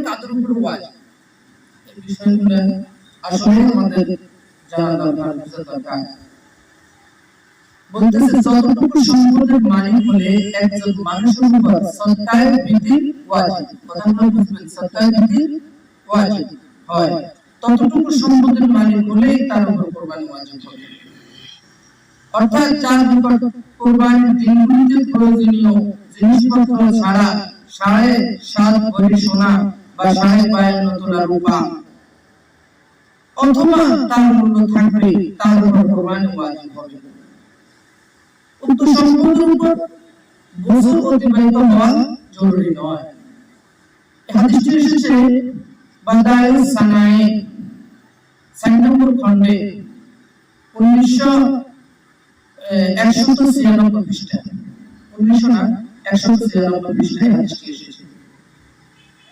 তাদের উপর ওয়াজিব। এই বিষয়গুলো আসলে আমাদের জানা দরকার, বোঝা দরকার। বলতেছে যতটুকু সম্পদের মালিক হলে একজন মানুষের উপর সদকায়ে বিধি ওয়াজিব। কথাগুলো বুঝবেন, সদকায়ে বিধি ওয়াজিব হয়, ততটুকু সম্পদের মালিক হলেই তার উপর কুরবানি ওয়াজিব হবে। অর্থাৎ যার নিকট কুরবানির দিনগুলিতে প্রয়োজনীয় জিনিসপত্র ছাড়া 7.5 ভরি সোনা বা 52 তোলা রূপা অথবা তার মূল্য থাকবে, তার উপর কুরবানি ওয়াজিব হবে। উক্ত সম্পদের উপর বছর অতিবাহিত হওয়া জরুরি নয়। হাদিসটি এসেছে বাদায়ুস সানায়ে 4 নম্বর খণ্ডে 196 পৃষ্ঠায়। 196 পৃষ্ঠায় হাদিসটি এসেছে।